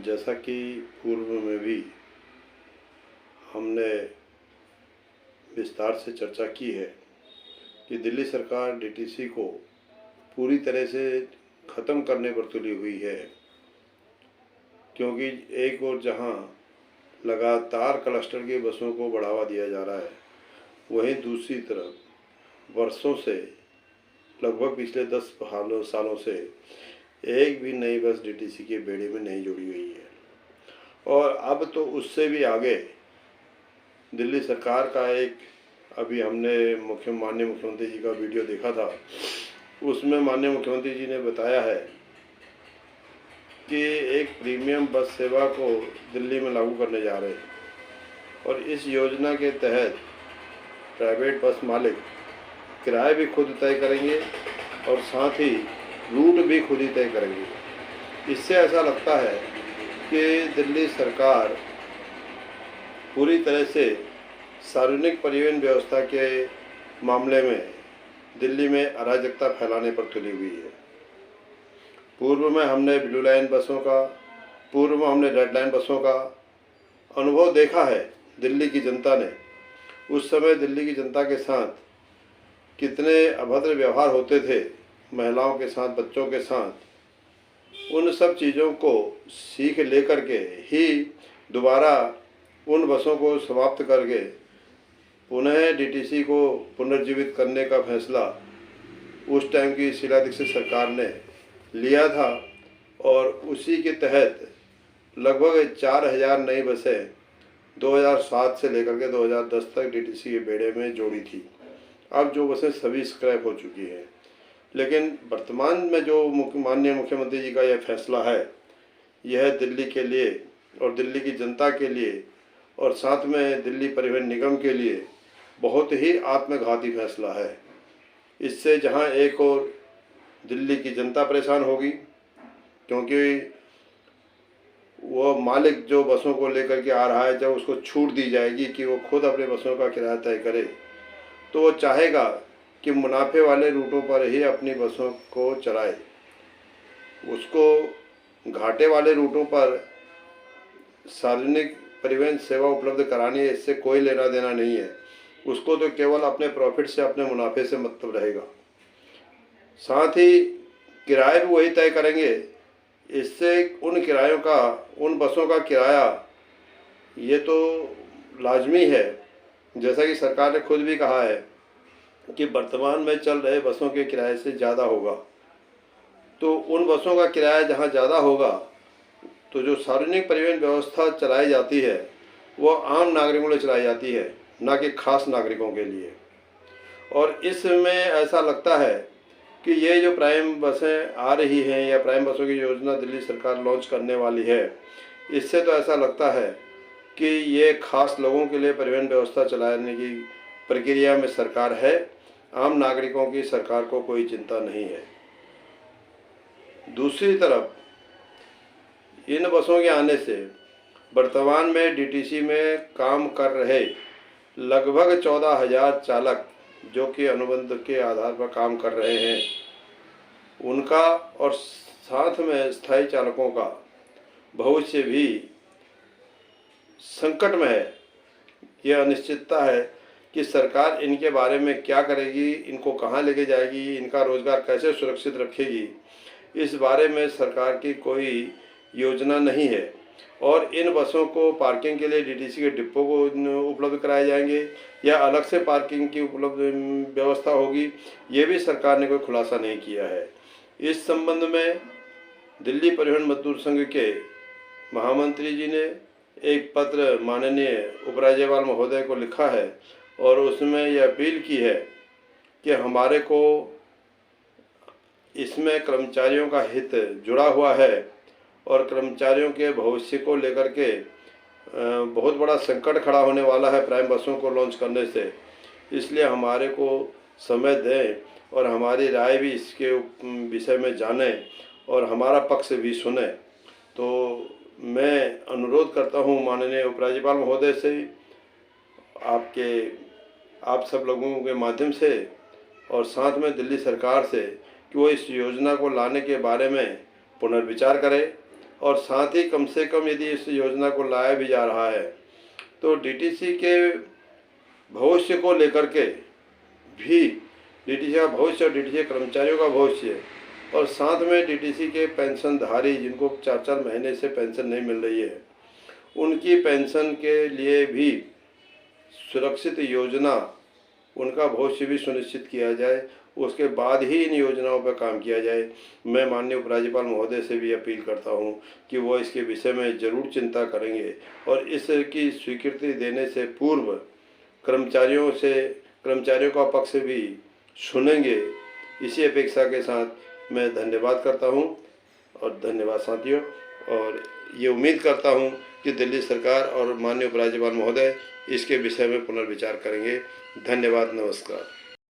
जैसा कि पूर्व में भी हमने विस्तार से चर्चा की है कि दिल्ली सरकार डीटीसी को पूरी तरह से ख़त्म करने पर तुली हुई है, क्योंकि एक और जहां लगातार क्लस्टर की बसों को बढ़ावा दिया जा रहा है, वहीं दूसरी तरफ वर्षों से लगभग पिछले 10 सालों से एक भी नई बस डीटीसी के बेड़े में नहीं जुड़ी हुई है। और अब तो उससे भी आगे दिल्ली सरकार का एक अभी हमने माननीय मुख्यमंत्री जी का वीडियो देखा था, उसमें माननीय मुख्यमंत्री जी ने बताया है कि एक प्रीमियम बस सेवा को दिल्ली में लागू करने जा रहे हैं और इस योजना के तहत प्राइवेट बस मालिक किराए भी खुद तय करेंगे और साथ ही रूट भी खुद ही तय करेंगे। इससे ऐसा लगता है कि दिल्ली सरकार पूरी तरह से सार्वजनिक परिवहन व्यवस्था के मामले में दिल्ली में अराजकता फैलाने पर तुली हुई है। पूर्व में हमने ब्लू लाइन बसों का, पूर्व में हमने रेड लाइन बसों का अनुभव देखा है दिल्ली की जनता ने। उस समय दिल्ली की जनता के साथ कितने अभद्र व्यवहार होते थे, महिलाओं के साथ, बच्चों के साथ। उन सब चीज़ों को सीख लेकर के ही दोबारा उन बसों को समाप्त करके पुनः डीटीसी को पुनर्जीवित करने का फैसला उस टाइम की शीला दीक्षित सरकार ने लिया था और उसी के तहत लगभग 4000 नई बसें 2007 से लेकर के 2010 तक डीटीसी के बेड़े में जोड़ी थी। अब जो बसें सभी स्क्रैप हो चुकी हैं, लेकिन वर्तमान में जो माननीय मुख्यमंत्री जी का यह फैसला है, यह दिल्ली के लिए और दिल्ली की जनता के लिए और साथ में दिल्ली परिवहन निगम के लिए बहुत ही आत्मघाती फैसला है। इससे जहां एक और दिल्ली की जनता परेशान होगी, क्योंकि वो मालिक जो बसों को लेकर के आ रहा है, जब उसको छूट दी जाएगी कि वो खुद अपने बसों का किराया तय करे, तो वो चाहेगा कि मुनाफे वाले रूटों पर ही अपनी बसों को चलाए। उसको घाटे वाले रूटों पर सार्वजनिक परिवहन सेवा उपलब्ध करानी है, इससे कोई लेना देना नहीं है। उसको तो केवल अपने प्रॉफिट से, अपने मुनाफे से मतलब रहेगा। साथ ही किराए भी वही तय करेंगे। इससे उन किरायों का, उन बसों का किराया ये तो लाजमी है, जैसा कि सरकार ने खुद भी कहा है कि वर्तमान में चल रहे बसों के किराए से ज़्यादा होगा। तो उन बसों का किराया जहाँ ज़्यादा होगा, तो जो सार्वजनिक परिवहन व्यवस्था चलाई जाती है वो आम नागरिकों के लिए चलाई जाती है, ना कि खास नागरिकों के लिए। और इसमें ऐसा लगता है कि ये जो प्राइम बसें आ रही हैं या प्राइम बसों की योजना दिल्ली सरकार लॉन्च करने वाली है, इससे तो ऐसा लगता है कि ये खास लोगों के लिए परिवहन व्यवस्था चलाने की प्रक्रिया में सरकार है। आम नागरिकों की सरकार को कोई चिंता नहीं है। दूसरी तरफ इन बसों के आने से वर्तमान में डीटीसी में काम कर रहे लगभग 14,000 चालक जो कि अनुबंध के आधार पर काम कर रहे हैं, उनका और साथ में स्थायी चालकों का भविष्य भी संकट में है। यह अनिश्चितता है कि सरकार इनके बारे में क्या करेगी, इनको कहाँ लेके जाएगी, इनका रोज़गार कैसे सुरक्षित रखेगी, इस बारे में सरकार की कोई योजना नहीं है। और इन बसों को पार्किंग के लिए डीटीसी के डिपो को उपलब्ध कराए जाएंगे या अलग से पार्किंग की उपलब्ध व्यवस्था होगी, ये भी सरकार ने कोई खुलासा नहीं किया है। इस संबंध में दिल्ली परिवहन मजदूर संघ के महामंत्री जी ने एक पत्र माननीय उपराज्यपाल महोदय को लिखा है और उसमें यह अपील की है कि हमारे को इसमें कर्मचारियों का हित जुड़ा हुआ है और कर्मचारियों के भविष्य को लेकर के बहुत बड़ा संकट खड़ा होने वाला है प्राइम बसों को लॉन्च करने से। इसलिए हमारे को समय दें और हमारी राय भी इसके विषय में जानें और हमारा पक्ष भी सुने। तो मैं अनुरोध करता हूं माननीय उपराज्यपाल महोदय से, आप सब लोगों के माध्यम से और साथ में दिल्ली सरकार से कि वो इस योजना को लाने के बारे में पुनर्विचार करे और साथ ही कम से कम यदि इस योजना को लाया भी जा रहा है तो डीटीसी के भविष्य को लेकर के भी, डीटीसी का भविष्य और डीटीसी कर्मचारियों का भविष्य, और साथ में डीटीसी के पेंशनधारी जिनको 4-4 महीने से पेंशन नहीं मिल रही है, उनकी पेंशन के लिए भी सुरक्षित योजना, उनका भविष्य भी सुनिश्चित किया जाए, उसके बाद ही इन योजनाओं पर काम किया जाए। मैं माननीय उपराज्यपाल महोदय से भी अपील करता हूं कि वो इसके विषय में ज़रूर चिंता करेंगे और इसकी स्वीकृति देने से पूर्व कर्मचारियों का पक्ष भी सुनेंगे। इसी अपेक्षा के साथ मैं धन्यवाद करता हूं और धन्यवाद साथियों, और ये उम्मीद करता हूं कि दिल्ली सरकार और माननीय उपराज्यपाल महोदय इसके विषय में पुनर्विचार करेंगे। धन्यवाद, नमस्कार।